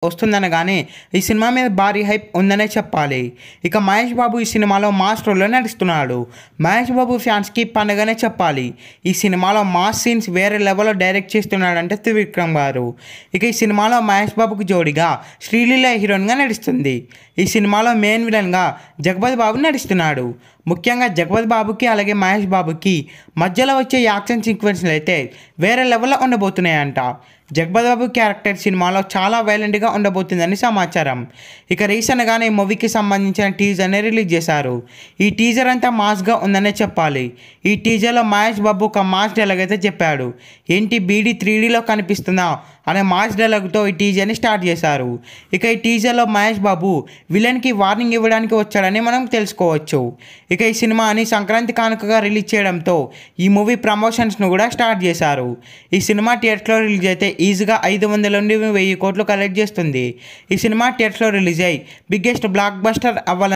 వస్తుందనగానే ఈ సినిమా మీద భారీ హైప్ ఉందనే చెప్పాలి. ఇక మహేష్ బాబు ఈ సినిమాలో మాస్ రోల్లో నటిస్తున్నాడు. మహేష్ బాబు ఫ్యాన్స్కి పండుగనే చెప్పాలి. ఈ సినిమాలో మాస్ సీన్స్ వేరే లెవెల్లో డైరెక్ట్ చేస్తున్నాడంటే త్రివిక్రమ్ గారు. ఇక ఈ సినిమాలో మహేష్ బాబుకి జోడిగా శ్రీలీల హీరోయిన్గా నటిస్తుంది. ఈ సినిమాలో మెయిన్ విలన్గా జగపతి బాబు నటిస్తున్నాడు. ముఖ్యంగా జగపతి బాబుకి అలాగే మహేష్ బాబుకి మధ్యలో వచ్చే యాక్షన్ సీక్వెన్స్లు అయితే వేరే లెవెల్లో ఉండబోతున్నాయంట. జగపతి బాబు క్యారెక్టర్ సినిమాలో చాలా వైలెంట్గా ఉండబోతుందని సమాచారం. ఇక రీసెంట్గానే ఈ మూవీకి సంబంధించిన టీజర్ని రిలీజ్ చేశారు. ఈ టీజర్ అంతా మాస్గా ఉందనే చెప్పాలి. ఈ టీజర్లో మహేష్ బాబు ఒక మాస్ డైలాగ్ అయితే చెప్పాడు. ఏంటి బీడీ 3Dలో కనిపిస్తుందా అనే మాస్ డైలాగ్తో ఈ టీజర్ని స్టార్ట్ చేశారు. ఇక ఈ టీజర్లో మహేష్ బాబు విలన్కి వార్నింగ్ ఇవ్వడానికి వచ్చాడని మనం తెలుసుకోవచ్చు. ఇక ఈ సినిమాని సంక్రాంతి కానుకగా రిలీజ్ చేయడంతో ఈ మూవీ ప్రమోషన్స్ను కూడా స్టార్ట్ చేశారు. ఈ సినిమా థియేటర్లో రిలీజ్ అయితే ఈజీగా 500 నుండి 1000 కోట్లు కలెక్ట్ చేస్తుంది. ఈ సినిమా థియేటర్లో రిలీజ్ అయ్యి బిగ్గెస్ట్ బ్లాక్ బస్టర్ అవ్వాలని